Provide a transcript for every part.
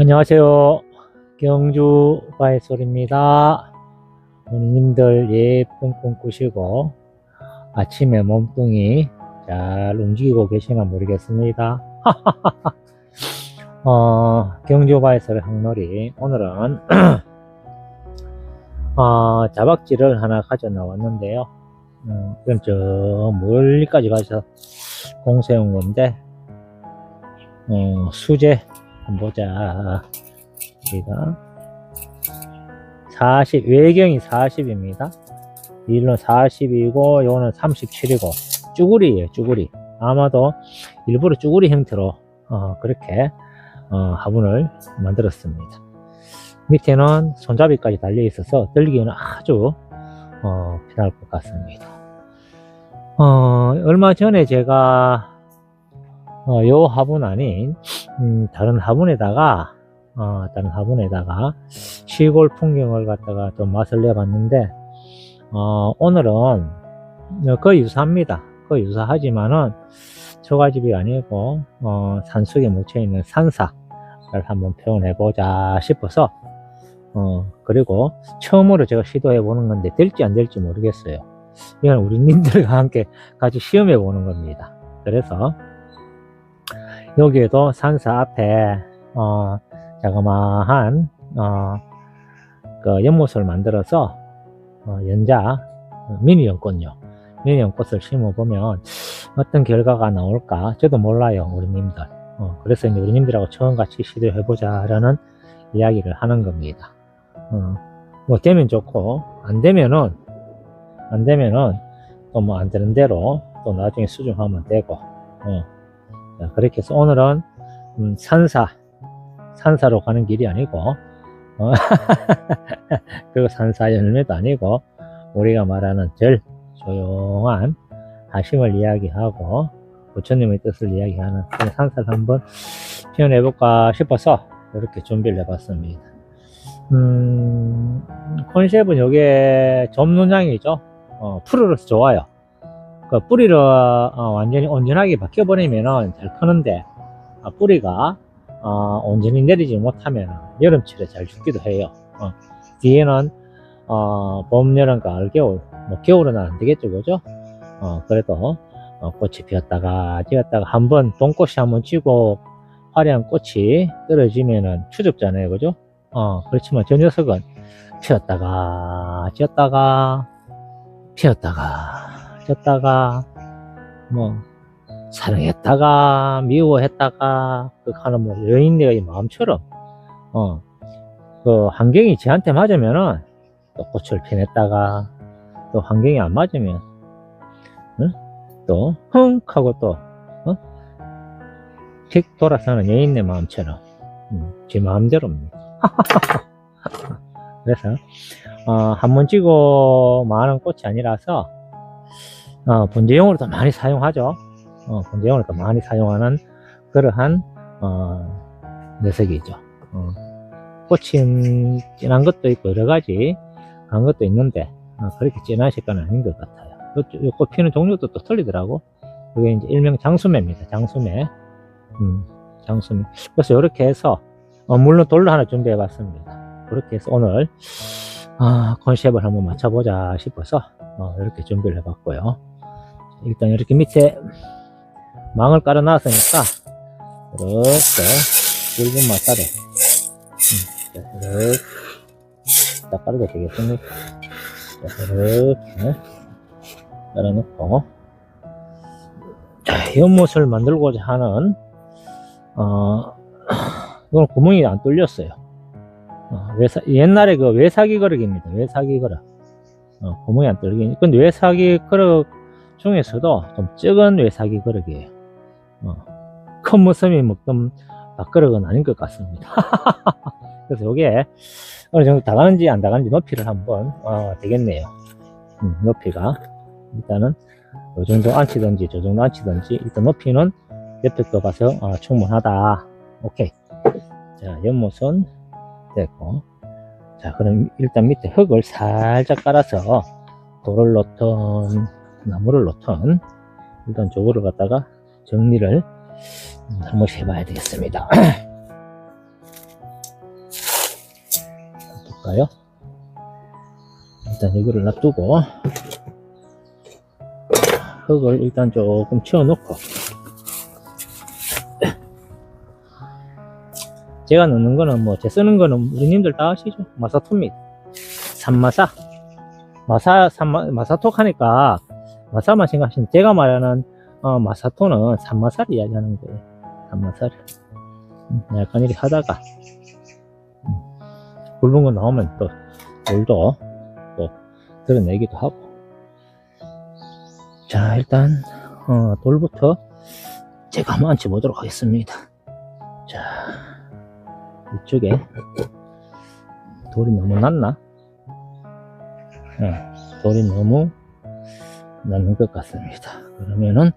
안녕하세요. 경주 바이솔입니다. 오늘님들 예쁜 꿈 꾸시고 아침에 몸뚱이 잘 움직이고 계시나 모르겠습니다. 경주 바이솔 항놀이 오늘은 자박지를 하나 가져 나왔는데요. 이건 저 멀리까지 가서 공세운 건데 수제 보자. 여기가 40, 외경이 40입니다. 일로 40이고 요거는 37이고 쭈구리예요. 쭈구리. 아마도 일부러 쭈구리 형태로 그렇게 화분을 만들었습니다. 밑에는 손잡이까지 달려 있어서 들기는 아주 편할 것 같습니다. 얼마 전에 제가 요 화분 아닌 다른 화분에다가 시골 풍경을 갖다가 좀 맛을 내봤는데 오늘은 거의 유사합니다. 거의 유사하지만은 초가집이 아니고 산속에 묻혀있는 산사를 한번 표현해 보자 싶어서 그리고 처음으로 제가 시도해 보는 건데 될지 안 될지 모르겠어요. 이건 우리 님들과 함께 같이 시험해 보는 겁니다. 그래서 여기에도 산사 앞에 자그마한 그 연못을 만들어서 연자 미니 연꽃요. 미니 연꽃을 심어보면 어떤 결과가 나올까 저도 몰라요, 우리님들. 그래서 이제 우리님들하고 처음 같이 시도해보자 라는 이야기를 하는 겁니다. 뭐 되면 좋고 안 되면은 또 뭐 안 되는 대로 또 나중에 수정하면 되고 자, 그렇게 해서 오늘은 산사로 가는 길이 아니고 그리고 산사 열매도 아니고 우리가 말하는 절 조용한 하심을 이야기하고 부처님의 뜻을 이야기하는 그런 산사를 한번 표현해 볼까 싶어서 이렇게 준비를 해봤습니다. 컨셉은 요게 점눈향이죠. 푸르러서 좋아요. 그 뿌리를 완전히 온전하게 박혀버리면 잘 크는데 뿌리가 온전히 내리지 못하면 여름철에 잘 죽기도 해요. 뒤에는 봄, 여름, 가을, 겨울, 뭐 겨울은 안 되겠죠, 그죠? 그래도 꽃이 피었다가 지었다가 한번 동꽃이 한번 지고 화려한 꽃이 떨어지면은 추접잖아요, 그죠? 그렇지만 저 녀석은 피었다가 지었다가 피었다가 졌다가 뭐 사랑했다가 미워했다가 그 하는 뭐 여인의 마음처럼 그 환경이 저한테 맞으면은 또 꽃을 피냈다가 또 환경이 안 맞으면 또 흥 하고 또 픽 돌아서는 여인의 마음처럼 제 마음대로입니다. 그래서 한 번 지고 많은 꽃이 아니라서 분재용으로도 많이 사용하죠. 분재용으로도 많이 사용하는 그러한 녀석이죠. 꽃이 진한 것도 있고 여러가지 그런 것도 있는데 그렇게 진한 색깔은 아닌 것 같아요. 꽃 피는 종류도 또 틀리더라고. 그게 이제 일명 장수매입니다. 장수매. 장수매. 그래서 이렇게 해서 물론 돌로 하나 준비해 봤습니다. 그렇게 해서 오늘 컨셉을 한번 맞춰보자 싶어서 이렇게 준비를 해봤고요. 일단 이렇게 밑에 망을 깔아 놨으니까 이렇게 굵은 마살에 이렇게 딱 깔아도 되겠습니까? 이렇게 깔아놓고 자, 연못을 만들고자 하는 이건 구멍이 안 뚫렸어요. 옛날에 그 외사기 그릇입니다. 외사기 그릇. 구멍이 안 뚫리긴. 근데 외사기 그릇 중에서도 좀 적은 외사기 그릇이에요. 큰 무섬이 먹던 밥그릇은 아닌 것 같습니다. 그래서 이게 어느 정도 다가는지 안 다가는지 높이를 한번 되겠네요. 높이가 일단은 요 정도 앉히든지 저 정도 앉히든지 일단 높이는 옆에 거 봐서 충분하다. 오케이. 자, 연못은 됐고, 자, 그럼 일단 밑에 흙을 살짝 깔아서 돌을 놓든 나무를 놓든 일단 저거를 갖다가 정리를 한 번씩 해봐야 되겠습니다. 볼까요? 일단 여기를 놔두고 흙을 일단 조금 치워놓고, 제가 넣는 거는 뭐, 제 쓰는 거는 우리님들 다 아시죠? 마사토입니다. 산마사. 마사토 하니까 마사만 생각하시면, 제가 말하는 마사토는 산마사를 이야기하는 거예요. 산마사를. 약간 이렇게 하다가 굵은 거 나오면 또 돌도 또 드러내기도 하고. 자, 일단 돌부터 제가 한번 얹혀 보도록 하겠습니다. 자, 이쪽에 돌이 너무 낮나? 돌이 너무 낮는 것 같습니다. 그러면은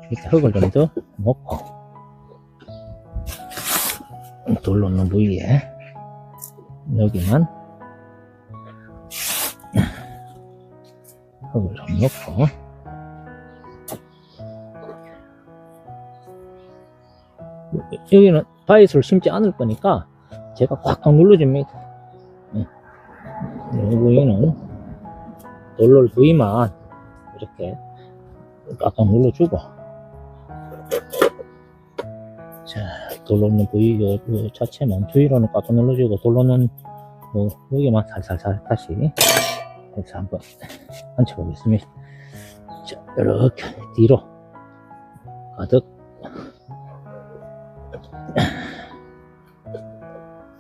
이렇게 흙을 좀 더 넣고, 돌 놓는 부위에 여기만 흙을 좀 넣고, 여기는 바이스를 심지 않을 거니까 제가 꽉꽉 눌러줍니다. 이 부위는 돌 부위만 이렇게 꽉꽉 눌러주고, 자, 돌 놓는 부위 요 자체만 주위로는 꽉꽉 눌러주고, 돌 놓는 여기만 살살살 다시 해서 한번 얹혀보겠습니다. 자, 이렇게 뒤로 가득.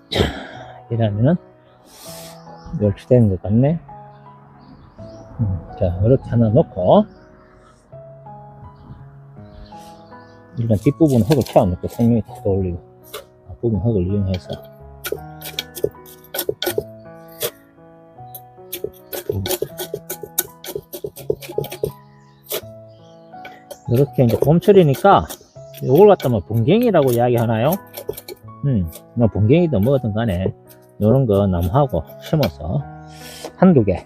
자, 이러면은 멸치되는 것 같네. 자, 이렇게 하나 넣고, 일단 뒷부분 흙을 채워놓고 생명이 더 올리고, 앞부분 흙을 이용해서 이렇게 이제 봄철이니까 요걸 갖다 뭐 bun갱이라고 이야기 하나요? 뭐 bun갱이든 뭐든 간에 요런 거 나무하고 심어서 한두 개,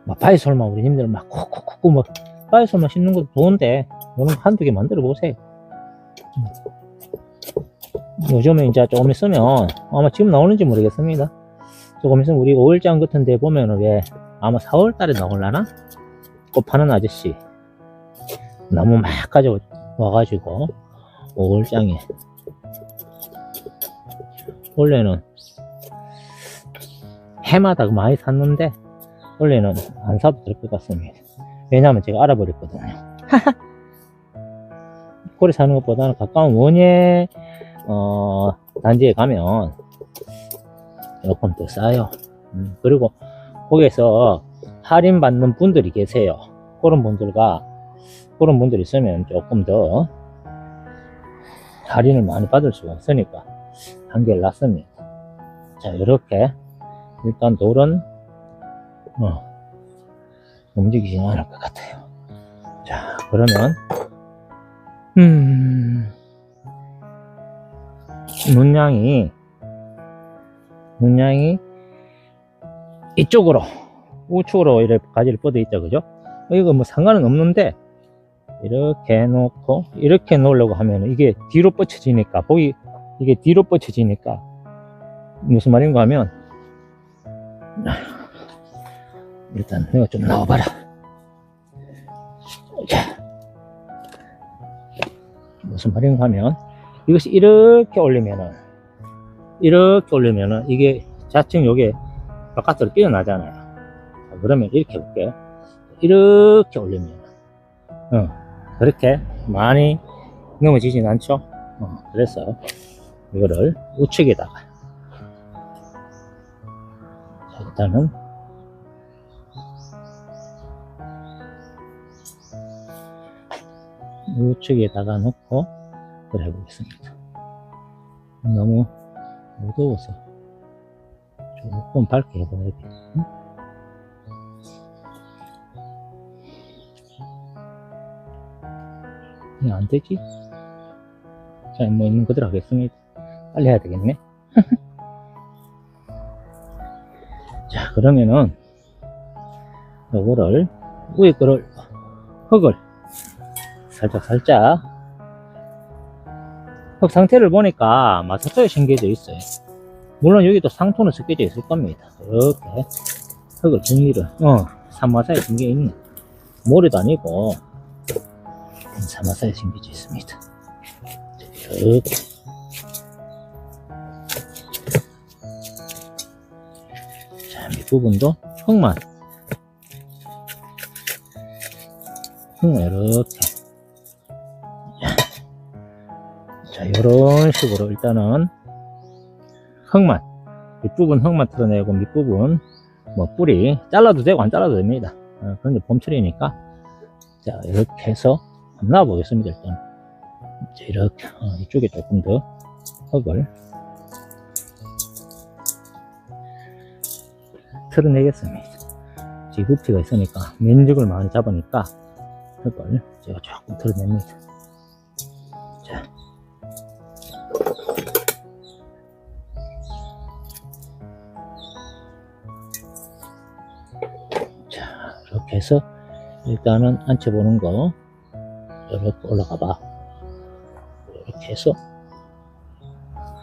막 바위솔만 우리 님들 막 쿡쿡쿡 뭐 바위솔만 심는 것도 좋은데, 요런 거 한두 개 만들어 보세요. 요즘에 이제 조금 있으면, 아마 지금 나오는지 모르겠습니다. 조금 있으면 우리 5일장 같은 데 보면은, 왜 아마 4월 달에 나올라나? 꽃 파는 아저씨 나무 막 가져와가지고 5월장에, 원래는 해마다 많이 샀는데 원래는 안 사도 될 것 같습니다. 왜냐하면 제가 알아버렸거든요. 고래 사는 것보다는 가까운 원예 단지에 가면 조금 더 싸요. 그리고 거기에서 할인 받는 분들이 계세요. 그런 분들이 있으면 조금 더 할인을 많이 받을 수가 있으니까 한결 낫습니다. 자, 이렇게 일단 돌은 움직이지 않을 것 같아요. 자, 그러면 문양이 이쪽으로 우측으로 이렇게 가지를 뻗어 있죠, 그죠? 이거 뭐 상관은 없는데, 이렇게 놓고 이렇게 놓으려고 하면 이게 뒤로 뻗쳐지니까, 이게 뒤로 뻗쳐지니까 무슨 말인가 하면, 일단 내가 좀 나와봐라. 자, 무슨 말인가 하면, 이것이 이렇게 올리면은 이게 좌측 요게 바깥으로 뛰어나잖아요. 자, 그러면 이렇게 해볼게요. 이렇게 올리면 그렇게 많이 넘어지진 않죠. 그래서 이거를 우측에다가, 자, 일단은 우측에다가 놓고 그걸 해보겠습니다. 너무 무더워서 조금 밝게 해봐야 돼. 그냥 안 되지? 자, 뭐 있는 그대로 하겠습니다. 빨리 해야 되겠네. 자, 그러면은 요거를 위에 거를 흙을 살짝 흙 상태를 보니까 마사토에 심겨져 있어요. 물론 여기도 상토는 섞여져 있을 겁니다. 이렇게 흙을 정리를, 사마사에 숨겨 있네. 모래도 아니고, 사마사에 숨겨져 있습니다. 이렇게. 자, 밑부분도 흙만 이렇게. 자, 이런 식으로 일단은 흙만, 윗부분 흙만 털어내고 밑부분 뭐 뿌리 잘라도 되고 안 잘라도 됩니다. 그런데 봄철이니까. 자, 이렇게 해서 한번 놔 보겠습니다. 일단 자, 이렇게 이쪽에 조금 더 흙을 털어내겠습니다. 지금 부피가 있으니까 면적을 많이 잡으니까 흙을 제가 조금 털어냅니다. 자, 이렇게 해서 일단은 앉혀보는 거 이렇게 올라가 봐. 이렇게 해서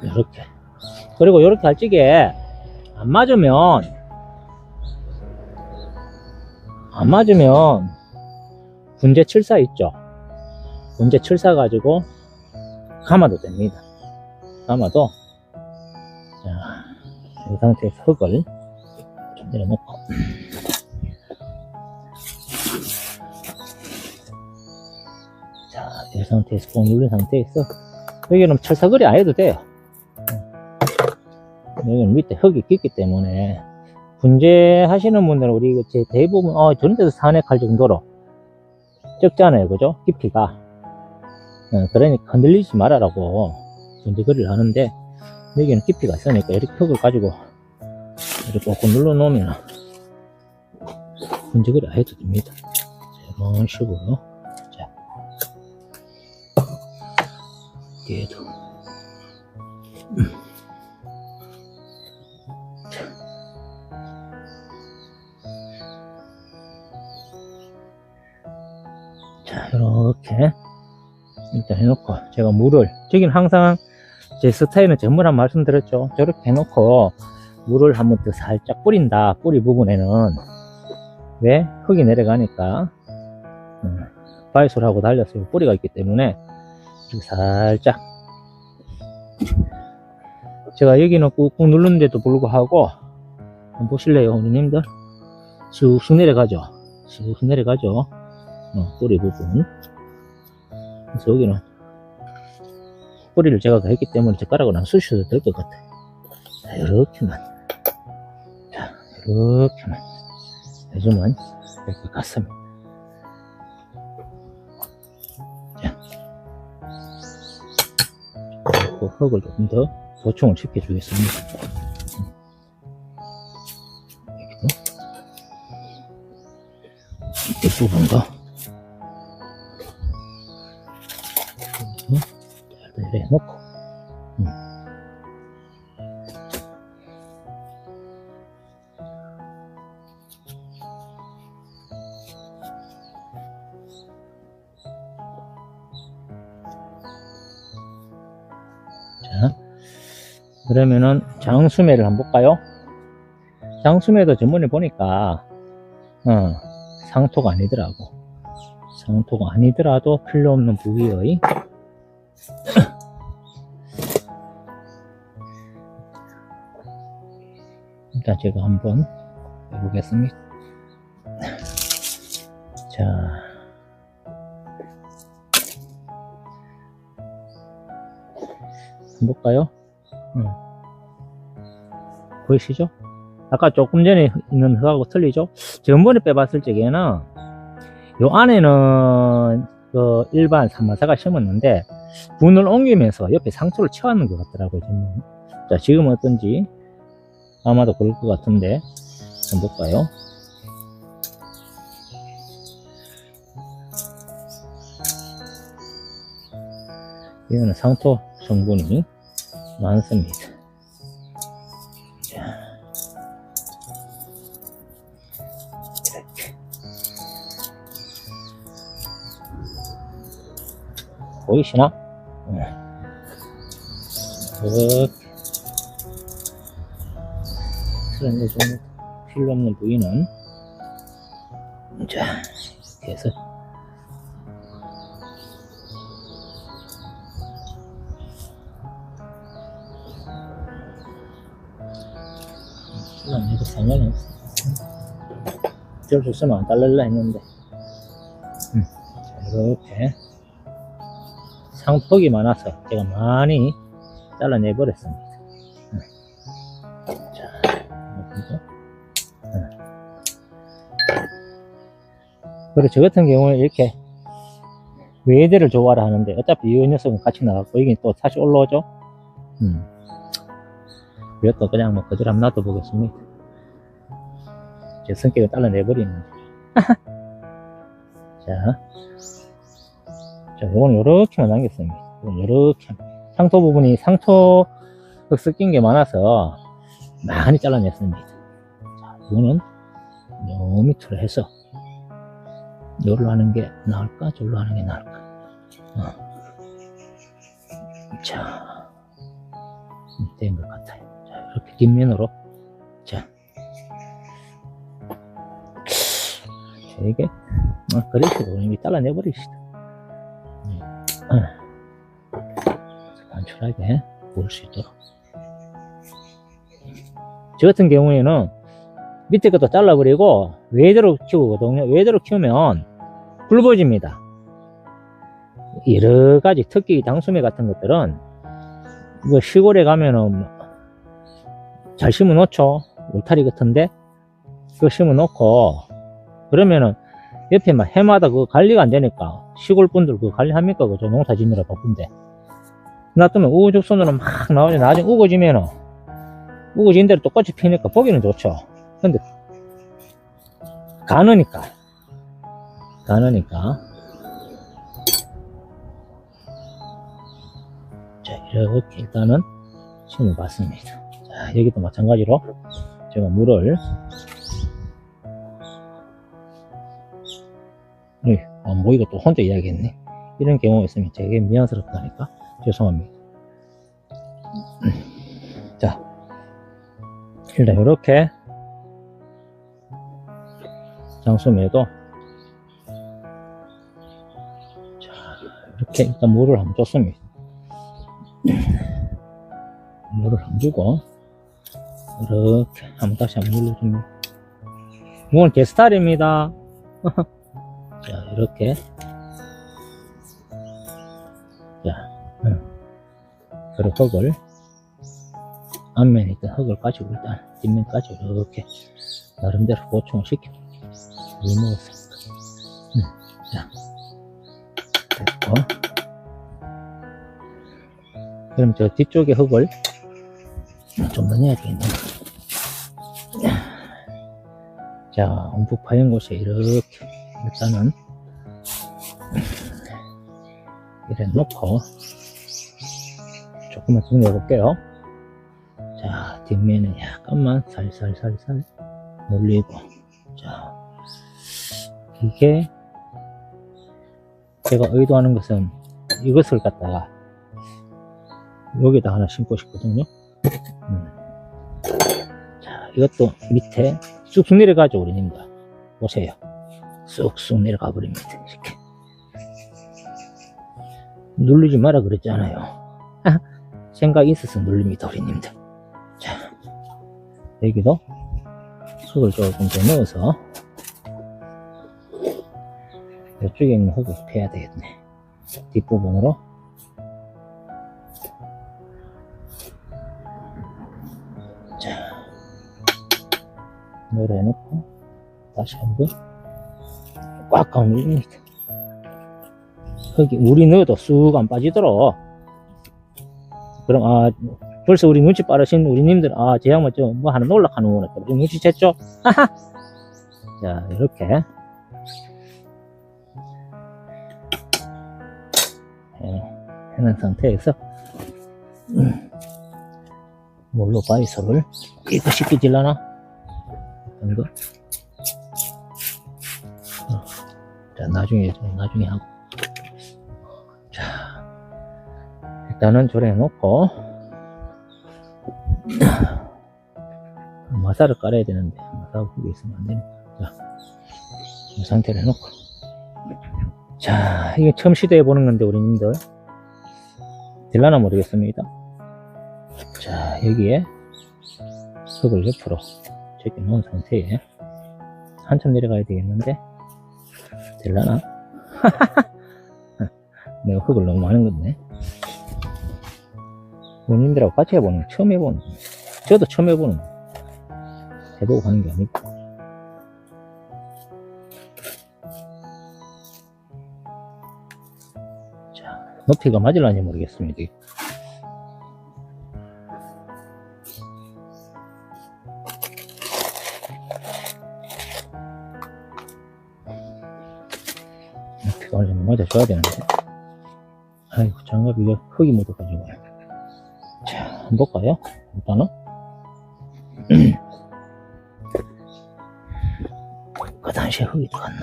이렇게. 그리고 이렇게 할 적에 안 맞으면 분재 칠사 있죠. 분재 칠사 가지고 감아도 됩니다. 감아도. 자, 이 상태에서 흙을 좀 내려놓고. 자, 이 상태에서 꼭 눌린 상태에서 여기는 철사거리 안 해도 돼요. 여기는 밑에 흙이 깊기 때문에 분재 하시는 분들은 우리 제 대부분 저런 데서 산액할 정도로 적잖아요. 그죠? 깊이가. 그러니까 흔들리지 말아라고 분재거리를 하는데 여기는 깊이가 있으니까 이렇게 흙을 가지고 이렇게 꼭 눌러 놓으면 분재거리 안 해도 됩니다. 이런 식으로. 자, 뒤에도. 자, 이렇게 일단 해놓고 제가 물을, 저기는 항상 제 스타일은 전부란 말씀드렸죠. 저렇게 해놓고 물을 한번 더 살짝 뿌린다. 뿌리 부분에는 왜? 흙이 내려가니까 바이솔 하고 달렸어요. 뿌리가 있기 때문에 이렇게 살짝. 제가 여기는 꾹꾹 누르는데도 불구하고 한번 보실래요, 어머님들? 쑥쑥 내려가죠. 쑥쑥 내려가죠. 뿌리 부분. 그래서 여기는 뿌리를 제가 다 했기 때문에 젓가락으로 안 쑤셔도 될 것 같아요. 자, 이렇게만. 자, 이렇게만 해주면 될 것 같습니다. 자, 그리고 흙을 조금 더 보충을 시켜주겠습니다. 여기도 밑에 부분도 이렇게 놓고. 자, 그러면은 장수매를 한번 볼까요? 장수매도 전번에 보니까 상토가 아니더라고. 상토가 아니더라도 필요 없는 부위의 일단 제가 한번 해보겠습니다. 자, 한번 볼까요? 보이시죠? 아까 조금 전에 있는 흙하고 틀리죠? 전번에 빼봤을 적에는 요 안에는 그 일반 산마사가 심었는데 분을 옮기면서 옆에 상토를 채웠는 것 같더라고요. 자, 지금은 어떤지 아마도 그럴 것 같은데 한번 볼까요? 이거는 상토 성분이 많습니다. 자, 이렇게 보이시나? 이렇게 잘라내줍니다. 필요 없는 부위는. 자, 이렇게 해서. 잘라내도 상관이 없어. 어쩔 수 없으면 안 잘랄라 했는데. 자, 이렇게. 상폭이 많아서 제가 많이 잘라내버렸습니다. 자, 그리고 저 같은 경우는 이렇게 외대를 좋아라 하는데 어차피 이 녀석은 같이 나갔고 여기 또 다시 올라오죠. 이것도 그냥 뭐 그대로 한번 놔둬보겠습니다. 제 성격을 잘라내버리는데. 자, 이거는 요렇게만 남겼습니다. 요렇게 상토 부분이 상토 섞인 게 많아서 많이 잘라냈습니다. 자, 이거는 요 밑으로 해서 요로 하는 게 나을까 저로 하는 게 나을까. 자, 된 것 같아요. 자, 이렇게 뒷면으로. 자, 이게 그래서 이미 잘라내버리시다. 간단하게 볼 수 있도록. 저 같은 경우에는 밑에 것도 잘라버리고 외대로 키우거든요. 외대로 키우면 굵어집니다. 여러가지 특히 당수매 같은 것들은 뭐 시골에 가면은 잘 심어 놓죠. 울타리 같은데 그거 심어 놓고 그러면은 옆에 막 해마다 그 관리가 안 되니까 시골 분들 그 관리합니까? 그저 농사 짓느라 바쁜데 놔두면 우후죽순으로 막 나오죠. 나중에 우거지면은 우거진 대로 똑같이 피니까 보기는 좋죠. 근데 가느니까 자, 이렇게 일단은 심어 봤습니다. 자, 여기도 마찬가지로 제가 물을 뭐 이거 또 혼자 이야기했네. 이런 경우가 있으면 되게 미안스럽다니까 죄송합니다. 자, 일단 이렇게 장수매도 자, 이렇게 일단 물을 한번 줬습니다. 물을 한번 주고 이렇게 한번 다시 한번 눌러줍니다. 이건 제 스타일입니다. 자, 이렇게. 자, 그리고 흙을, 앞면에 있던 흙을 가지고 일단 뒷면까지 이렇게 나름대로 보충을 시켜. 물 먹었으니까. 자, 됐고. 그럼 저 뒤쪽에 흙을 좀 더 내야 되겠네. 자, 움푹 파인 곳에 이렇게 일단은 이래 놓고 조금만 더 넣어볼게요. 자, 뒷면에 약간만 살살살살 올리고. 자, 이게 제가 의도하는 것은 이것을 갖다가 여기다 하나 심고 싶거든요. 자, 이것도 밑에 쑥쑥 내려가죠. 우리님들 보세요. 쑥쑥 내려가 버립니다. 이렇게 누르지 마라 그랬잖아요. 생각이 있어서 누릅니다. 우리님들. 자, 여기도 흙을 조금 더 넣어서 이쪽에 있는 흙을 패야 되겠네. 뒷부분으로. 자, 노려놓고 다시 한번 꽉꽉 눌립니다. 흙이 물이 넣어도 쑥 안 빠지도록. 그럼 벌써 우리 눈치 빠르신 우리님들 제 양반 좀 뭐 하나 놀락하는구나 좀 눈치챘죠? 자, 이렇게 해놓은 상태에서 물로 바이솔을 이거 씻기질라나? 이거 자, 나중에 하고. 자, 일단은 조래 놓고 마사를 깔아야 되는데 마사가 거기 있으면 안 되니까. 자, 이 상태로 해놓고, 자, 이게 처음 시도해 보는 건데 우리님들 될라나 모르겠습니다. 자, 여기에 흙을 옆으로 제껴 놓은 상태에 한참 내려가야 되겠는데 될라나? 내가 흙을 너무 많이 넣었네. 본인들하고 같이 해보는 거 처음 해보는 거. 저도 처음 해보는 거. 해보고 하는 게 아니고. 자, 높이가 맞을런지 모르겠습니다. 높이가 어느 정도 맞아줘야 되는데. 아이고, 장갑 이거 흙이 묻어가지고. 자, 한번 볼까요? 일단은. 그 당시에 흙이 들어갔나?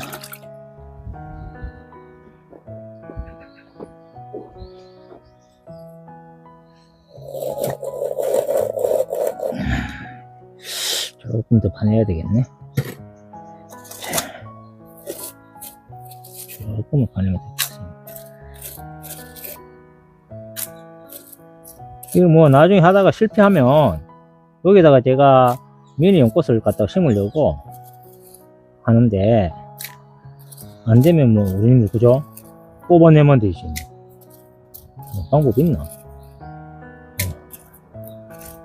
조금 더 파내야 되겠네. 조금만 파내면 되겠습니다. 이거 뭐 나중에 하다가 실패하면 여기다가 제가 미니 연꽃을 갖다가 심으려고 하는데 안 되면 뭐 우리는 그죠? 뽑아내면 되지. 뭐 방법 있나?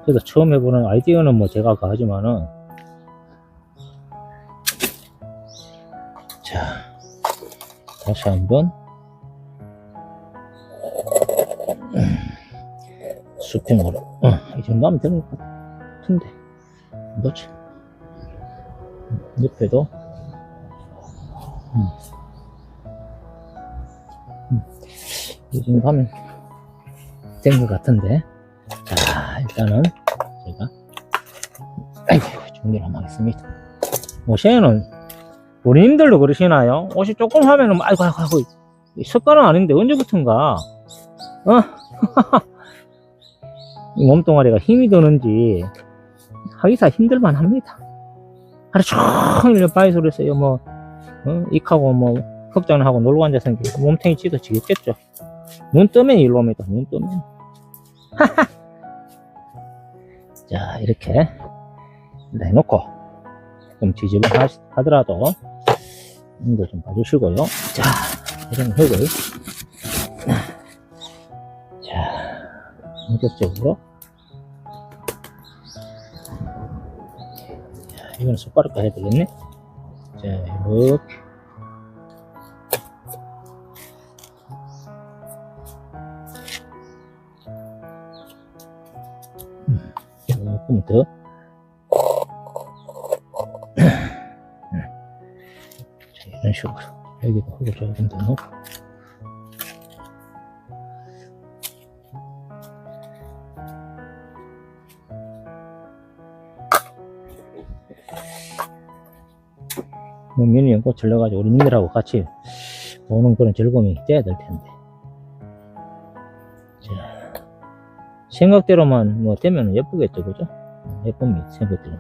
그래서 처음 해보는 아이디어는 뭐 제가 하지만은, 자, 다시 한번 수평으로 이 정도 하면 되는 것 같은데 뭐지? 옆에도 이 정도 하면 된 것 같은데, 자, 일단은 제가 아이고 정리를 한번 하겠습니다. 옷에는 우리님들도 그러시나요? 옷이 조금 하면은 아이고 습관은 아닌데 언제부턴가 이 몸뚱아리가 힘이 드는지 하기사 힘들만 합니다. 하루 종일 바이소를 써요. 뭐 익하고 뭐 흑장하고 놀고 앉아서 몸탱이 찌도 지겠죠. 눈 뜨면 일로 옵니다. 눈 뜨면. 자, 이렇게 해놓고 좀 지지를 하더라도 이거 좀 봐주시고요. 자, 이런 흙을 자, 본격적으로 자, 이거는 숟가락과 해야 되겠네. 자, 이렇게 조금 더 자, 이런 식으로 여기도 흙을 조금 더 넣고 미니 연꽃을 넣어가지고 우리 님들하고 같이 보는 그런 즐거움이 돼야 될 텐데. 자, 생각대로만 뭐 되면 예쁘겠죠, 그죠? 예쁩니다, 생각대로.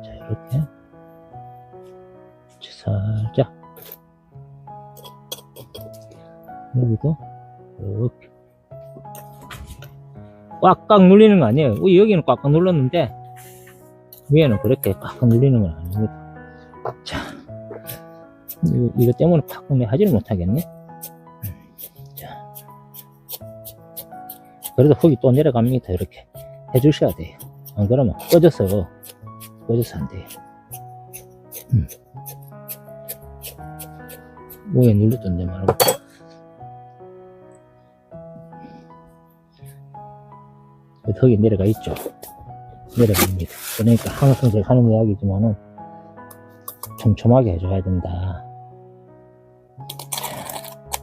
자, 이렇게 살짝 여기도 이렇게 꽉꽉 눌리는 거 아니에요. 여기는 꽉꽉 눌렀는데 위에는 그렇게 꽉꽉 눌리는 건 아닙니다. 자, 이거 때문에 팍 하지를 못하겠네. 자, 그래도 흙이 또 내려갑니다. 이렇게 해주셔야 돼요. 안 그러면 꺼져서 안 돼요. 위에 눌렀던데 말고. 흙이 내려가 있죠. 내려갑니다. 그러니까 항상 제가 하는 이야기지만은 촘촘하게 해줘야 된다.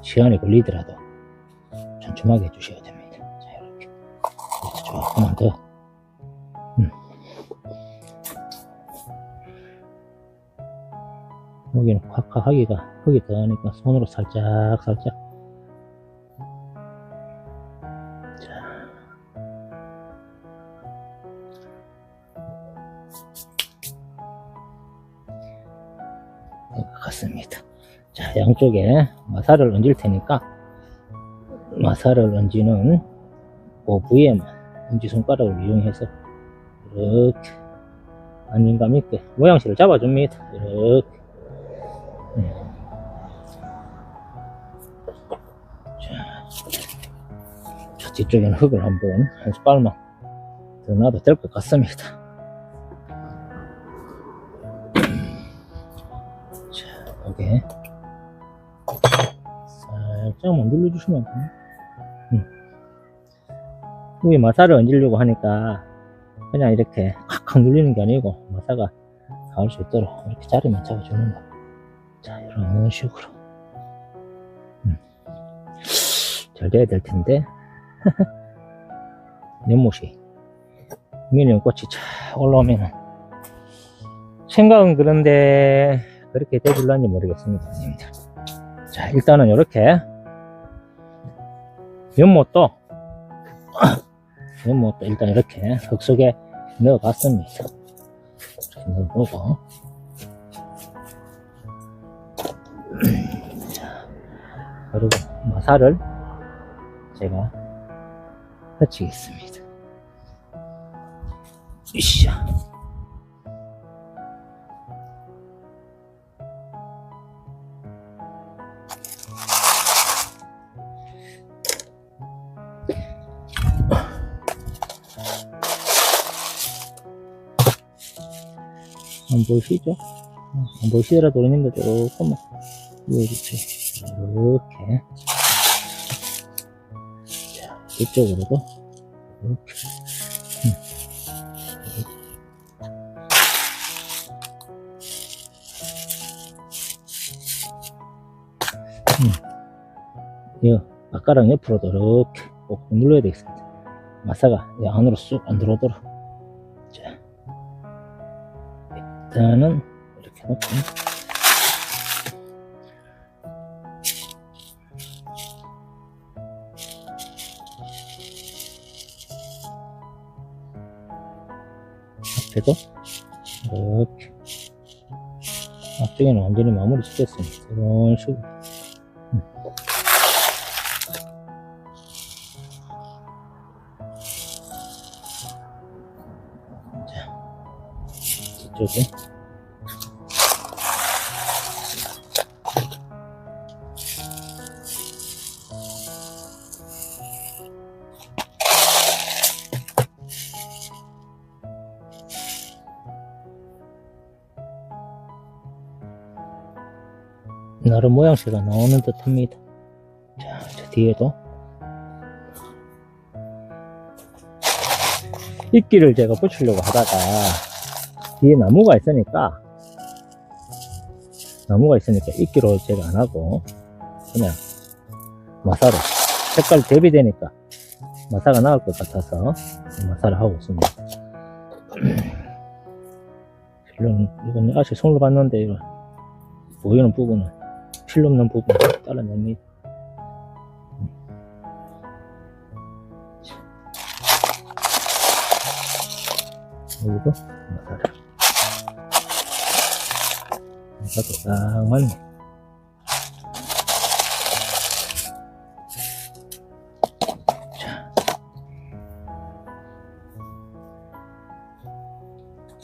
시간이 걸리더라도 촘촘하게 해주셔야 됩니다. 자, 이렇게 조금만 더. 여기는 콱콱 하기가 흙이 더하니까 손으로 살짝 자, 것 같습니다. 자, 양쪽에 마사를 얹을 테니까 마사를 얹는 그 부위에만 엄지손가락을 이용해서 이렇게 안정감 있게 모양실을 잡아줍니다. 이렇게. 자, 뒤쪽에는 흙을 한번 한 숟갈만 더 놔도 될 것 같습니다. 자, 여기 살짝만 눌러주시면 돼요. 위에 마사를 얹으려고 하니까 그냥 이렇게 콱콱 눌리는 게 아니고 마사가 닿을 수 있도록 이렇게 자리만 잡아주는 거. 자, 이런 식으로 잘 돼야 될 텐데 연못이 미니언꽃이 쫙 올라오면은 생각은 그런데 그렇게 되줄런지 모르겠습니다, 님들. 자, 일단은 이렇게 연못도 일단 이렇게 흙 속에 넣어봤습니다. 이렇게 넣어보고 자, 그리고 마사를 제가 붙이겠습니다. 으쌰. 안 보이시죠? 안 보이시더라도 어린이들 조금만 누워주세요. 이렇게. 자, 이쪽으로도 이렇게. 이 바깥랑 옆으로도 이렇게 꼭 눌러야 되겠습니다. 마사가 이 안으로 쑥 안 들어오도록. 자, 일단은 이렇게 놓고 앞에도 이렇게 앞쪽에는 완전히 마무리 시켰습니다. 이런 식으로. 뒤쪽에 나름 모양새가 나오는 듯 합니다. 자, 저 뒤에도 이끼를 제가 붙이려고 하다가 뒤에 나무가 있으니까 이끼로 제가 안 하고 그냥 마사로 색깔 대비되니까 마사가 나을 것 같아서 마사를 하고 있습니다. 이건 아직 손으로 봤는데 이거 보이는 부분은 필요 없는 부분을 잘라냅니다. 여기도 마사를 딱 맞네.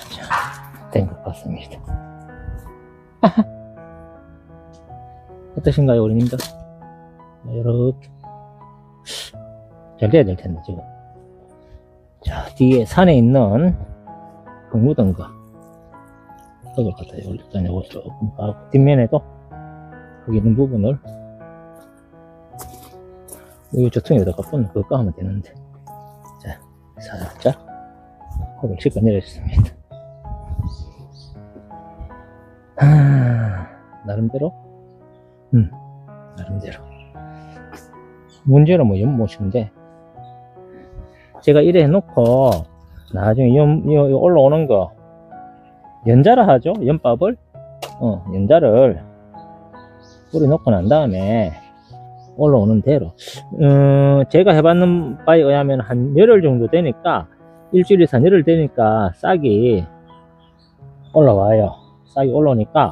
자, 된 것 같습니다. 어떠신가요, 어린이들? 이렇게 잘 돼야 될 텐데 지금. 자, 뒤에 산에 있는 흙 묻은 거 흙을 갖다 일단 요거 조금 하고 뒷면에도 거기 있는 부분을 이 저통에다가 뿌는 그거 까면 되는데, 자, 살짝 흙을 씻고 내렸습니다. 나름대로 나름대로 문제는 뭐 연못인데 제가 이래 해놓고 나중에 올라오는 거 연자를 하죠. 연밥을 연자를 뿌려놓고 난 다음에 올라오는 대로 제가 해봤는 바에 의하면 한 열흘 정도 되니까 일주일에서 한 열흘 되니까 싹이 올라와요. 싹이 올라오니까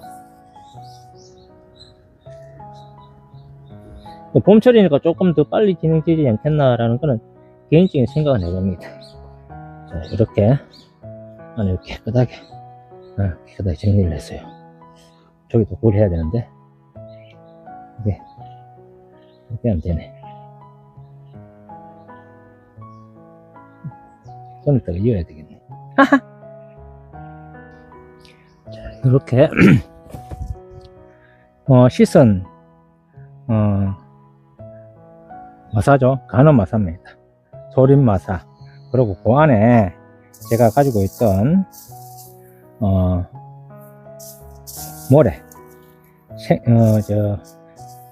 봄철이니까 조금 더 빨리 진행되지 않겠나라는 거는 개인적인 생각을 해봅니다. 자, 이렇게 안을 깨끗하게 정리를 했어요. 저기도 뭘 해야 되는데 이게 안 되네. 손을 따가 이어야 되겠네. 자, 이렇게 씻은 마사죠. 간원 마사입니다. 조림 마사. 그리고 그 안에 제가 가지고 있던 모래,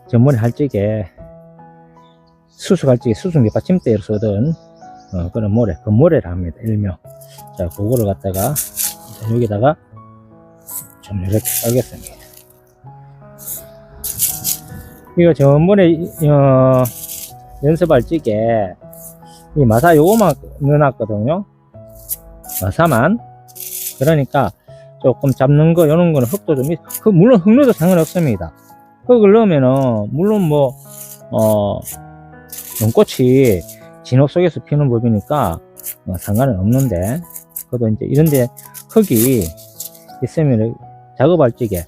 전문에 할적에 수수 밑받침대로 쓰던 그런 모래, 그 모래를 합니다. 일명. 자, 그거를 갖다가 여기다가 좀 이렇게 깔겠습니다. 이거 전문에 연습할 적에 이 마사 요거만 넣어놨거든요. 마사만. 그러니까 조금 잡는 거, 요런 거는 흙도 좀, 물론 흙 넣어도 상관없습니다. 흙을 넣으면은, 물론 연꽃이 진흙 속에서 피는 법이니까 상관은 없는데, 그래도 이제 이런데 흙이 있으면 작업할 적에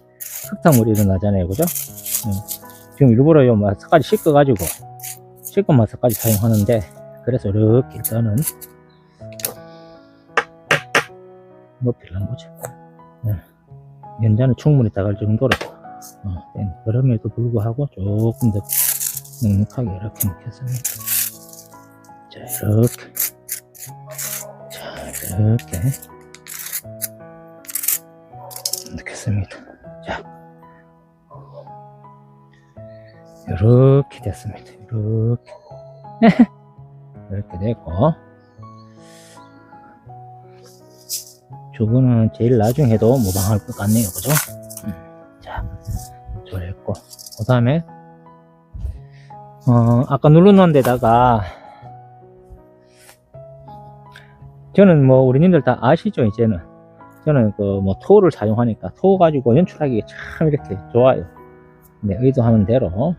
흙탕물이 일어나잖아요. 그죠? 지금 일부러 요 마사까지 씻은 마사까지 사용하는데, 그래서 이렇게 일단은 높이를 한번 보죠. 연자는 충분히 닿을 정도로 그럼에도 불구하고 조금 더 넉넉하게 이렇게 넣겠습니다. 자, 이렇게 넣겠습니다. 자, 이렇게 됐습니다. 이렇게 됐고, 저거는 제일 나중에 해도 무방할 것 같네요. 그죠? 자, 저랬고, 그 다음에 아까 눌러놓은 데다가 저는 우리님들 다 아시죠? 이제는 저는 토를 사용하니까 토 가지고 연출하기 참 이렇게 좋아요. 네, 의도하는 대로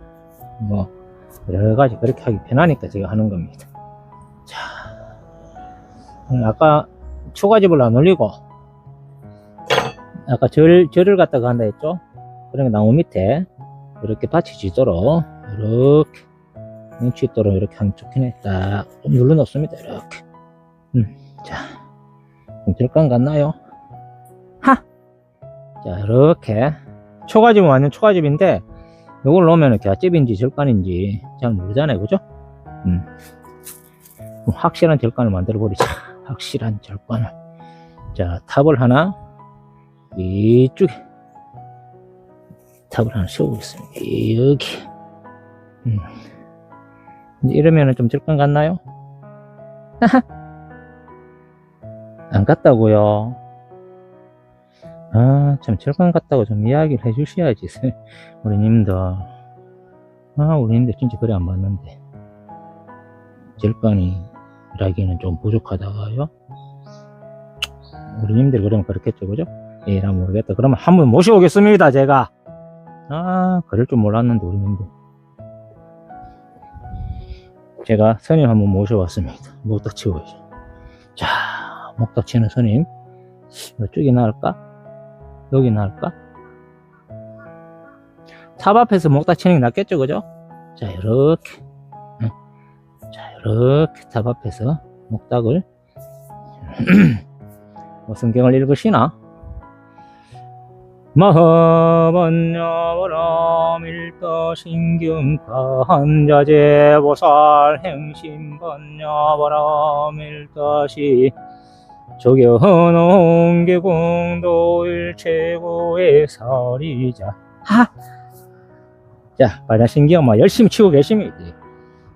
여러가지 그렇게 하기 편하니까 제가 하는 겁니다. 자, 아까 초가집을 안 올리고 아까 절을 갖다가 한다 했죠? 그러니까 나무 밑에 이렇게 받쳐지도록 이렇게 눈치 있도록 이렇게 하면 좋긴 해. 딱 좀 눌러 놓습니다. 이렇게. 자, 좀 절간 같나요? 하! 자, 이렇게 초가집은 완전 초가집인데 이걸 넣으면 갓집인지 절간인지 잘 모르잖아요. 그죠? 확실한 절간을 만들어 버리자. 확실한 절간을. 자, 탑을 하나 이쪽에 탑을 하나 세우겠습니다. 여기. 이제 이러면은 좀 절간 같나요? 안 같다고요? 참 절간 같다고 좀 이야기를 해 주셔야지. 우리님들. 우리님들 진짜 그래 안 봤는데. 절간이라기에는 좀 부족하다가요? 우리님들 그러면 그렇겠죠, 그죠? 예, 난 모르겠다. 그러면 한번 모셔오겠습니다, 제가. 그럴 줄 몰랐는데, 우리님들. 제가 스님 한번 모셔왔습니다. 목탁 치워야죠. 자, 목탁 치는 스님. 이쪽이 나을까? 여기 나을까? 탑 앞에서 목탁 치는 게 낫겠죠, 그죠? 자, 이렇게. 자, 이렇게 탑 앞에서 목탁을. 성경을 읽으시나? 마하번야바라 밀떠신경가 한자재보살 행심번야바라 밀떠시 조견홍계공도일 최고의 설이자. 자, 반야신경 열심히 치고 계십니다.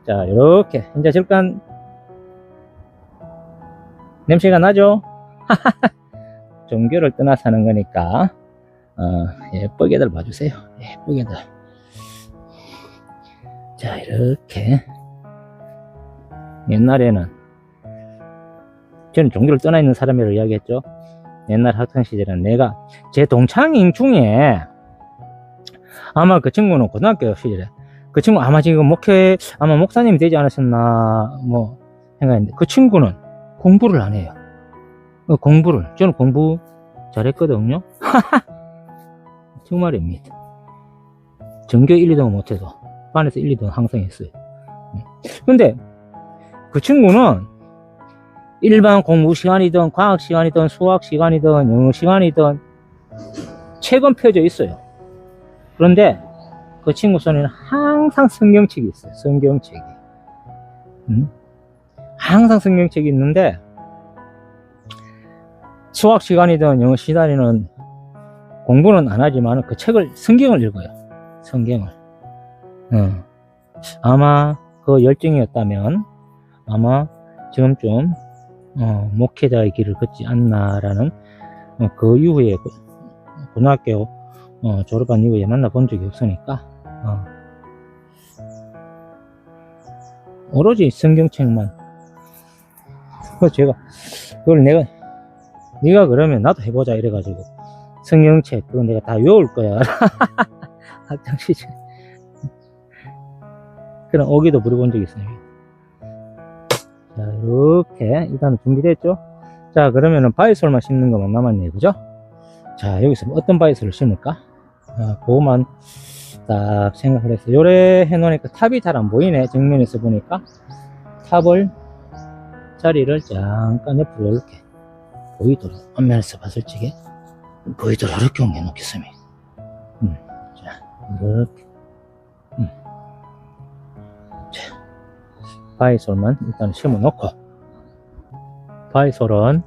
자, 이렇게 이제 절간 냄새가 나죠? 종교를 떠나서 하는 거니까 예쁘게들 봐주세요. 예쁘게들. 자, 이렇게 옛날에는 저는 종교를 떠나 있는 사람이라고 이야기했죠. 옛날 학창시절에 내가 제 동창인 중에 아마 그 친구는 고등학교 시절에 그 친구 아마 지금 아마 목사님이 되지 않으셨나 뭐 생각했는데 그 친구는 공부를 안 해요. 저는 공부 잘했거든요. 정말입니다. 전교 1, 2등 못해도 반에서 1, 2등 항상 했어요. 근데 그 친구는 일반 공부 시간이든 과학 시간이든 수학 시간이든 영어 시간이든 책은 펴져 있어요. 그런데 그 친구 손에는 항상 성경책이 있어요. 성경책이. 항상 성경책이 있는데 수학 시간이든 영어 시간이든 공부는 안 하지만 그 성경을 읽어요. 성경을. 아마 그 열정이었다면 아마 지금쯤 목회자의 길을 걷지 않나라는 그 이후에 고등학교 졸업한 이후에 만나본 적이 없으니까 오로지 성경책만. 그래서 제가 그걸 네가 그러면 나도 해보자 이래가지고 성경책 그거 내가 다 외울 거야. 학창시절 그런 오기도 부려본 적이 있어요. 자, 이렇게 일단은 준비됐죠. 자, 그러면은 바이솔만 심는 것만 남았네요. 그죠? 자, 여기서 어떤 바이솔을 심을까? 그거만 딱 생각을 해서 요래 해놓으니까 탑이 잘 안 보이네. 정면에서 보니까 탑을 자리를 잠깐 옆으로 이렇게 보이도록 앞면에서 봤을 적에 보이도록 이렇게 옮겨 놓겠습니다. 자, 이렇게 자, 바이솔만 일단 심어 놓고 바이솔은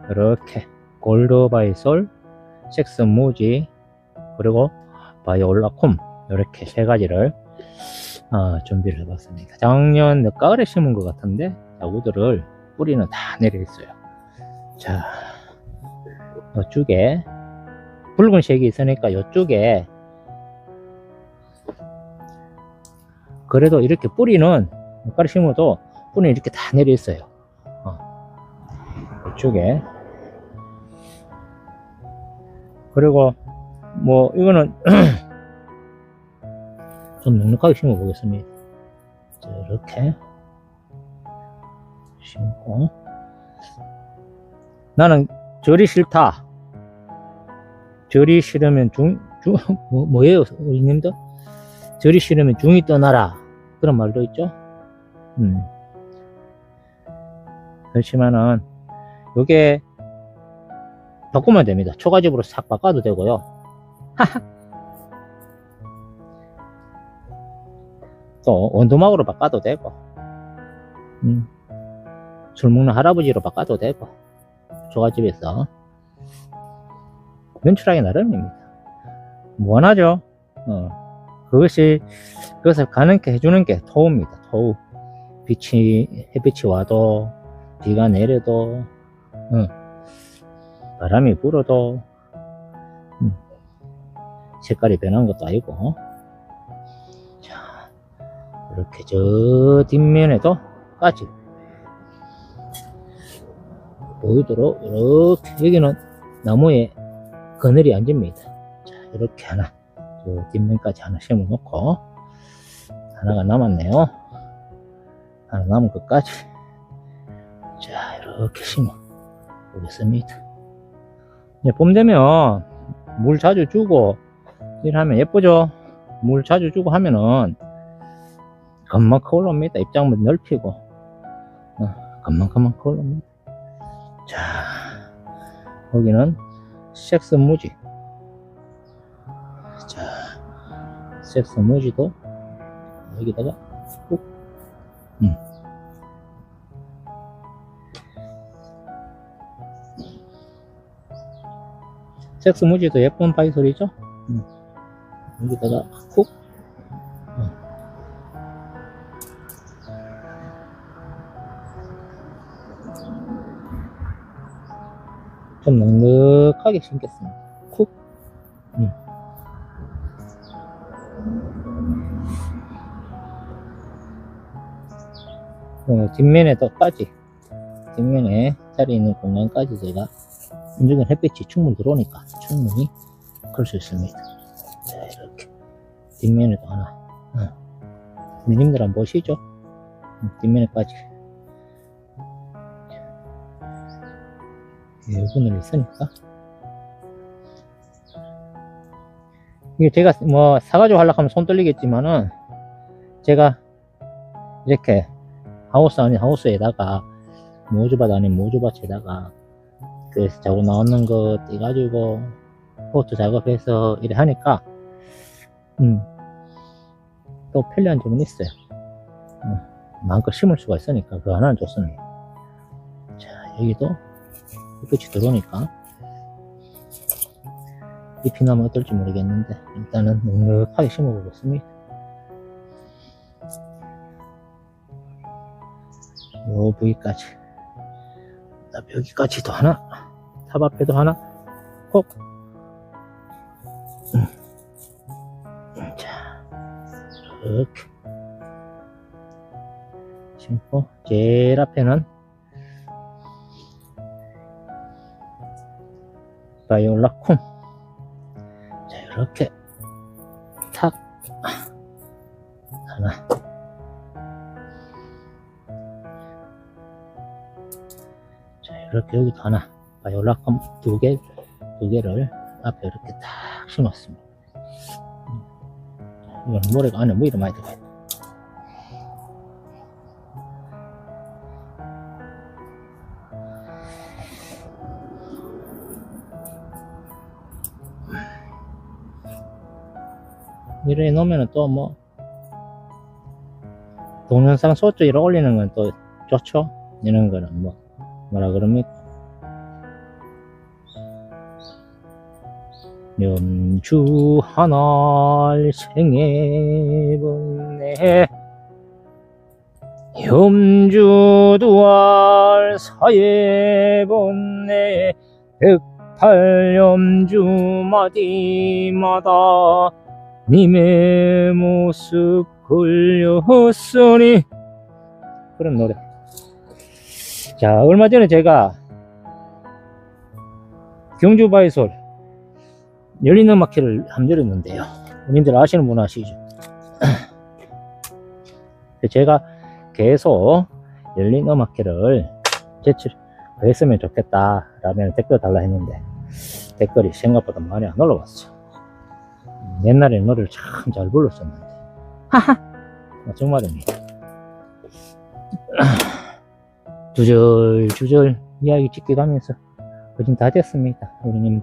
이렇게 골드 바이솔, 섹스 무지 그리고 바이올라콤 이렇게 세 가지를 준비를 해봤습니다. 작년 늦가을에 심은 것 같은데 우들을 뿌리는 다 내려 있어요. 자, 이쪽에 붉은색이 있으니까 이쪽에 그래도 이렇게 뿌리는 늦가을에 심어도 뿌리는 이렇게 다 내려 있어요. 이쪽에 그리고 뭐 이거는 좀 넉넉하게 심어 보겠습니다. 자, 이렇게 심고 나는 절이 싫다. 절이 싫으면 뭐예요 우리님들? 절이 싫으면 중이 떠나라 그런 말도 있죠. 그렇지만은 요게 바꾸면 됩니다. 초가집으로 싹 바꿔도 되고요. 또 원두막으로 바꿔도 되고 술 먹는 할아버지로 바꿔도 되고 초가집에서 연출하기 나름입니다. 무한하죠. 그것을 가능케 해주는 게 토우입니다. 토우. 햇빛이 와도 비가 내려도 바람이 불어도 색깔이 변한 것도 아니고. 자, 이렇게 저 뒷면에도 까지 보이도록 이렇게 여기는 나무에 그늘이 안 집니다. 자, 이렇게 하나 저 뒷면까지 하나 심어 놓고 하나가 남았네요. 하나 남은 것까지 자 이렇게 심어 보겠습니다. 이제 봄 되면 물 자주 주고 일하면 예쁘죠. 물 자주 주고 하면은 금방 커 올라옵니다. 입장문 넓히고 금방 커 올라옵니다. 자, 거기는 섹스 무지. 자, 섹스 무지도 여기다가 꾹. 섹스 무지도 예쁜 바이솔이죠. 여기다가 꾹. 좀 넉넉하게 심겠습니다. 쿡. 뒷면에도까지 뒷면에 자리 있는 공간까지 제가 이쪽엔 햇빛이 충분히 들어오니까 충분히 클 수 있습니다. 자, 이렇게 뒷면에도 하나. 누님들 한번 보시죠. 뒷면에까지 여분을 있으니까. 이게 제가 뭐 사가지고 하려고 하면 손 떨리겠지만은, 제가 이렇게 하우스 아닌 하우스에다가 모주밭 아닌 모주밭에다가 그 자고 나오는 거 떼가지고 포트 작업해서 이래 하니까 또 편리한 점은 있어요. 마음껏 심을 수가 있으니까 그 하나는 좋습니다. 자, 여기도 끝이 들어오니까 잎이 나면 어떨지 모르겠는데 일단은 넉넉하게 심어 보겠습니다. 요 부위까지, 여기까지도 하나, 탑 앞에도 하나 콕. 자, 이렇게 심고, 제일 앞에는 바이올라 콤. 자, 이렇게 탁 하나, 자, 이렇게 여기도 하나, 바이올라 콤 두 개를 앞에 이렇게 탁 심었습니다. 이건 모래가 안에 물이 많이 들어가 있다. 이래 놓으면 또 뭐 동영상 소주 이래 올리는 건 또 좋죠. 이런 거는 뭐라 그럽니까? 연주 하날 생해번네, 염주 두알 사예번네, 108염주 마디마다 님의 모습 걸렸으니, 그런 노래. 자, 얼마 전에 제가 경주 바이솔 열린 음악회를 한번 열었는데요. 우리들 아시는 분 아시죠? 제가 계속 열린 음악회를 했으면 좋겠다 라면 댓글 달라 했는데 댓글이 생각보다 많이 안 올라왔어. 옛날에 노래를 참 잘 불렀었는데, 하하, 정말입니다. 주절주절 이야기 짓게 가면서 거진 다 됐습니다. 우리님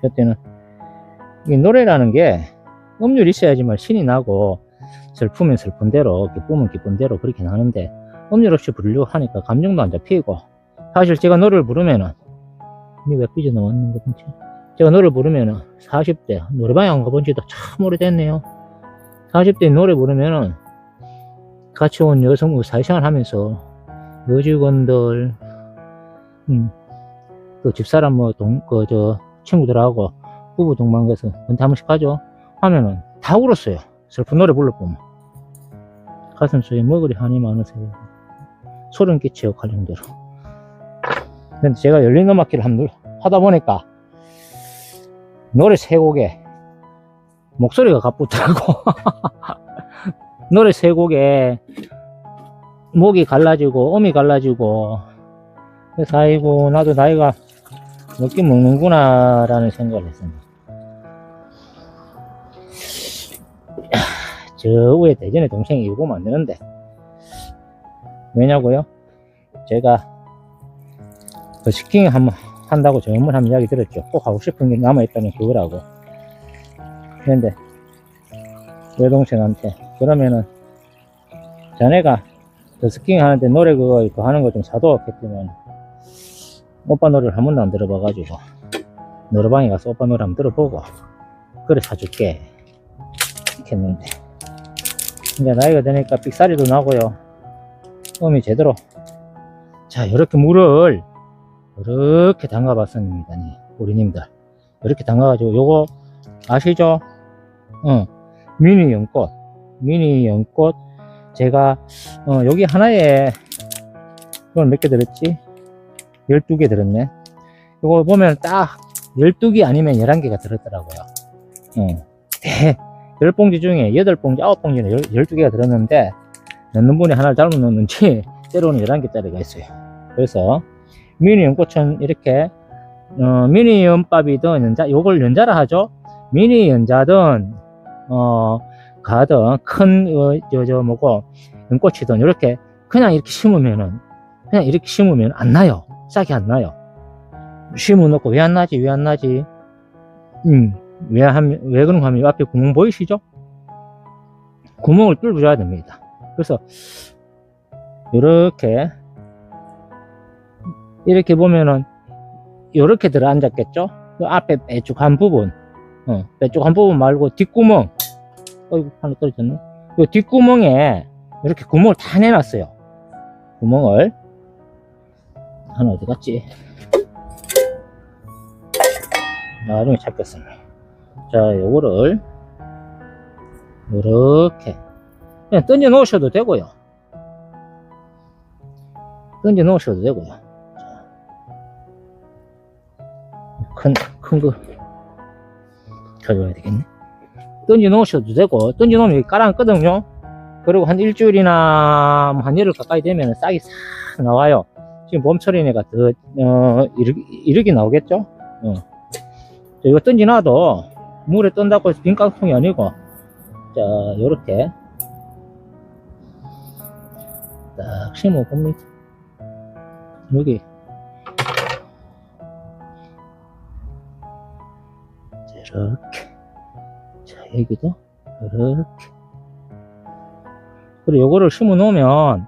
그때는 이 노래라는 게 음률이 있어야지만 신이 나고, 슬프면 슬픈 대로, 기쁘면 기쁜 대로 그렇게 나는데, 음률 없이 부르려고 하니까 감정도 안 잡히고, 사실 제가 노래를 부르면은, 이게 왜 삐져나왔는 거든지, 제가 노래 부르면은 40대 노래방에 안 가본 지도 참 오래됐네요. 40대 노래 부르면은 같이 온 여성 사회생활 하면서 여직원들, 또 집사람 친구들하고 부부 동반 가서 언제 한 번씩 가죠? 하면은 다 울었어요. 슬픈 노래 불러보면 가슴 속에 머구리 한이 많으세요. 소름 끼쳐요, 갈 정도로. 근데 제가 열린 음악회를 한번 하다 보니까 노래 세 곡에 목소리가 가쁘더라고. 노래 세 곡에 목이 갈라지고 음이 갈라지고, 그래서 아이고 나도 나이가 먹긴 먹는구나 라는 생각을 했습니다. 저 위에 대전에 동생이 이거 만드는데, 왜냐고요? 제가 버스킹 한다고 전문 한번 이야기 들었죠. 꼭 하고 싶은 게 남아있다는 그거라고. 그런데 여동생한테, 그러면은 자네가 버스킹 하는데 노래 그거 하는 거 좀 사도록 했더니, 오빠 노래를 한 번도 안 들어봐가지고 노래방에 가서 오빠 노래 한번 들어보고 그래 사줄게 했는데, 이제 나이가 되니까 삑사리도 나고요, 음이 제대로. 자, 이렇게 물을 이렇게 담가 봤습니다. 우리님들 이렇게 담가가지고, 요거 아시죠? 미니 연꽃 제가 여기 하나에 이걸 몇 개 들었지? 12개 들었네. 이거 보면 딱 12개 아니면 11개가 들었더라고요. 10봉지 중에 8봉지, 9봉지는 12개가 들었는데, 넣는 분이 하나를 잘못 넣는지, 때로는 11개짜리가 있어요. 그래서, 미니 연꽃은 이렇게, 미니 연밥이든 요걸 연자라 하죠. 미니 연자든, 가든, 큰, 뭐고, 연꽃이든, 이렇게, 그냥 이렇게 심으면 안 나요. 싹이 안 나요. 심어놓고 왜 안 나지? 왜 그런가 하면 앞에 구멍 보이시죠? 구멍을 뚫어줘야 됩니다. 그래서 이렇게 보면은 이렇게 들어 앉았겠죠? 그 앞에 빼쭉한 부분, 빼쭉한 부분 말고 뒷구멍, 어이구 하나 떨어졌네. 이 뒷구멍에 이렇게 구멍을 다 내놨어요. 구멍을 하나 어디 갔지? 나중에 찾겠습니다. 자, 요거를 이렇게 그냥 던져 놓으셔도 되고요. 큰 거 가져와야 되겠네. 던져 놓으셔도 되고, 던져 놓으면 여기 깔아앉거든요. 그리고 한 일주일이나 한 열흘 가까이 되면 싹이 싹 나와요. 지금 봄철이니까 더 이르게 나오겠죠? 이거 던지놔도 물에 뜬다고 해서 빈 깡통이 아니고, 자, 요렇게 딱 심어 봅니다. 여기 이렇게, 자, 여기도 이렇게. 그리고 요거를 심어 놓으면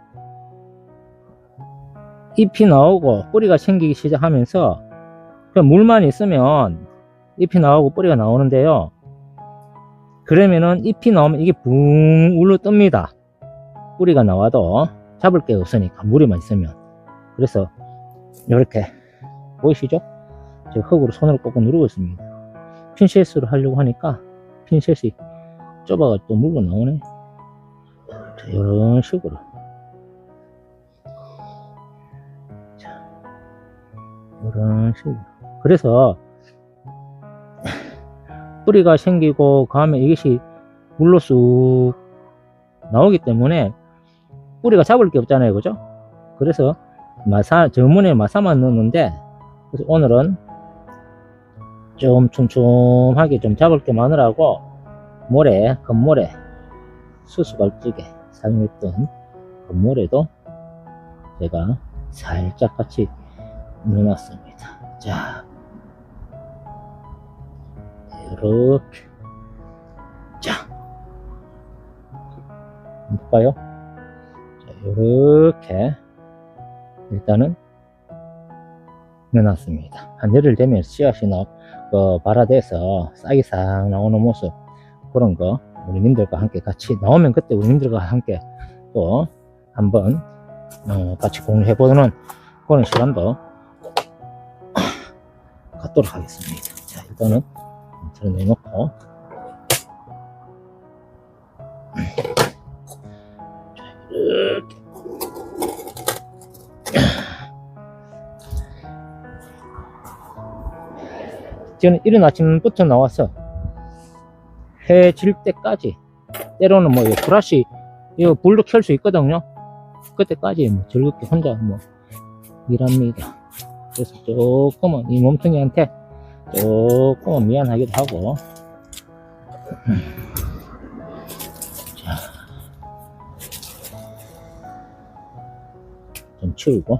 잎이 나오고 뿌리가 생기기 시작하면서, 그냥 물만 있으면 잎이 나오고 뿌리가 나오는데요. 그러면은 잎이 나오면 이게 붕 울러 뜹니다. 뿌리가 나와도 잡을 게 없으니까, 물에만 있으면. 그래서 이렇게 보이시죠? 제가 흙으로 손으로 꾹꾹 누르고 있습니다. 핀셋으로 하려고 하니까 핀셋이 좁아가지고 또 물고 나오네. 자, 이런 식으로. 자, 이런 식으로. 그래서 뿌리가 생기고 가면 이것이 물로 쑥 나오기 때문에 뿌리가 잡을 게 없잖아요, 그죠? 그래서 저문에 마사만 넣는데, 그래서 오늘은 좀 촘촘하게 좀 잡을 게 마늘하고 건모래 수수갈찌개 사용했던 건모래도 제가 살짝 같이 넣어놨습니다. 자, 이렇게, 자, 볼까요? 자, 이렇게 일단은 넣어놨습니다. 한 열흘 되면 씨앗이 발화돼서 싹이 싹 나오는 모습, 그런 거 우리님들과 함께 같이 나오면, 그때 우리님들과 함께 또 한번 같이 공유해 보는 그런 시간도 갖도록 하겠습니다. 자, 일단은 들어내놓고, 자, 이렇게 저는 이른 아침부터 나와서 해 질 때까지, 때로는 뭐 브라시 이거 불도 켤 수 있거든요. 그때까지 뭐 즐겁게 혼자 뭐 일합니다. 그래서 조금은 이 몸뚱이한테 조금은 미안하기도 하고. 자, 좀 치우고,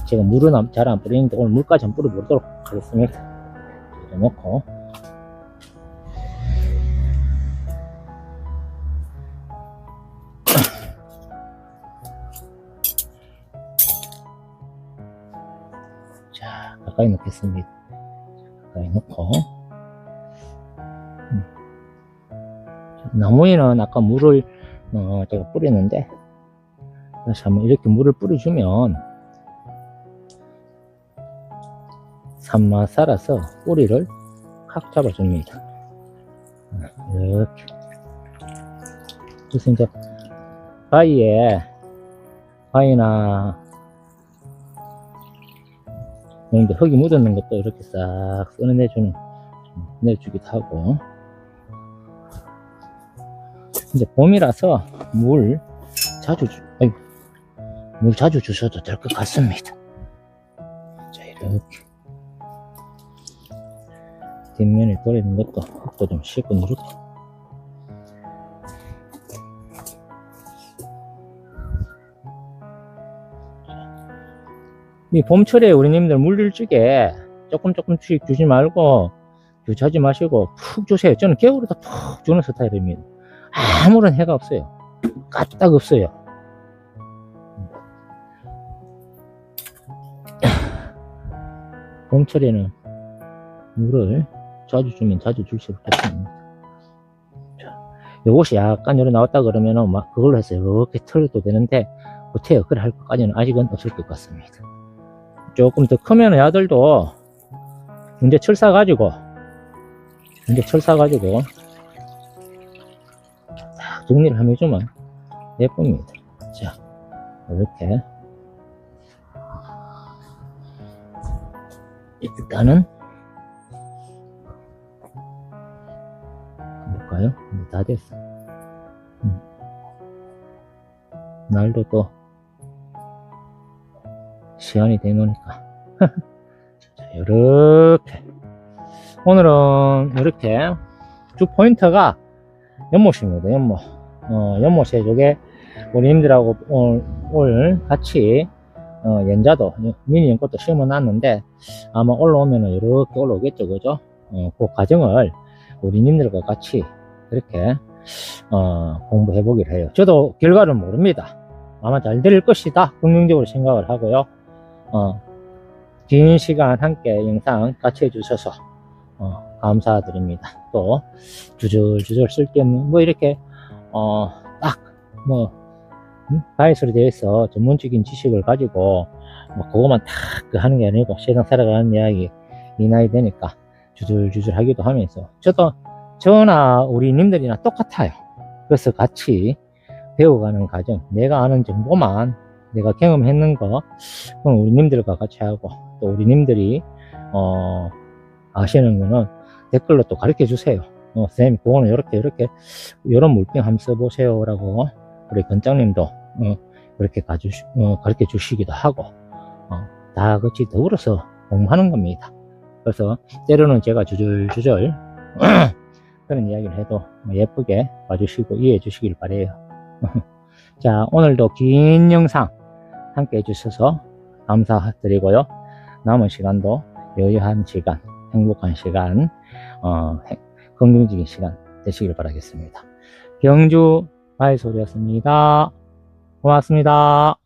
제가 물은 잘 안 뿌리는데 오늘 물까지 한번 뿌려보도록 하겠습니다. 이렇게 놓고, 자, 가까이 넣겠습니다. 가까이 넣고, 나무에는 아까 물을 제가 뿌렸는데, 다시 한번 이렇게 물을 뿌려주면 산마 살아서 뿌리를 칵 잡아줍니다. 이렇게. 그래서 이제 바위에 바위나 이런 데 흙이 묻었는 것도 이렇게 싹 내주기도 하고. 이제 봄이라서 물 자주 주셔도 될 것 같습니다. 자, 이렇게 뒷면에 돌리는 것도 흙도 좀 씻고 누르고. 이 봄철에 우리님들 물 줄 적에 조금씩 주지 말고 주지 마시고 푹 주세요. 저는 겨울에도 푹 주는 스타일입니다. 아무런 해가 없어요. 까딱 없어요. 봄철에는 물을 자주 주면 자주 줄 수밖에 없습니다. 요것이 약간 요래 나왔다 그러면은 막 그걸로 해서 이렇게 털어도 되는데 못해요. 그래 할 것까지는 아직은 없을 것 같습니다. 조금 더 크면 야들도 문제철 사가지고 딱 정리를 하면 해주면 예쁩니다. 자, 이렇게 일단은 볼까요? 다 됐어. 날도 또 시간이 되노니까. 자, 이렇게 오늘은 이렇게 주 포인트가 연못입니다. 연못 세족에 우리님들하고 오늘 같이 연자도 미니 연꽃도 심어 놨는데 아마 올라오면은 이렇게 올라오겠죠, 그죠? 그 과정을 우리님들과 같이 이렇게 공부해 보기를 해요. 저도 결과를 모릅니다. 아마 잘 될 것이다 긍정적으로 생각을 하고요. 긴 시간 함께 영상 같이 해주셔서 감사드립니다. 또 주절주절 쓸데없는 뭐 이렇게 바이오에 대해서 전문적인 지식을 가지고 뭐 그것만 딱 하는 게 아니고 세상 살아가는 이야기 이 나이 되니까 주절주절 하기도 하면서 저나 우리님들이나 똑같아요. 그래서 같이 배워가는 과정, 내가 아는 정보만 내가 경험했는 거 그럼 우리님들과 같이 하고 또 우리님들이 아시는 거는 댓글로 또 가르쳐 주세요. 선생님 그거는 이렇게 이런 물병 한번 써보세요 라고 우리 권장님도 그렇게 가르쳐 주시기도 하고 다 같이 더불어서 공부하는 겁니다. 그래서 때로는 제가 주절주절 그런 이야기를 해도 예쁘게 봐주시고 이해해 주시길 바래요. 자, 오늘도 긴 영상 함께 해주셔서 감사드리고요. 남은 시간도 여유한 시간, 행복한 시간, 긍정적인 시간 되시길 바라겠습니다. 경주 바이솔이었습니다. 고맙습니다.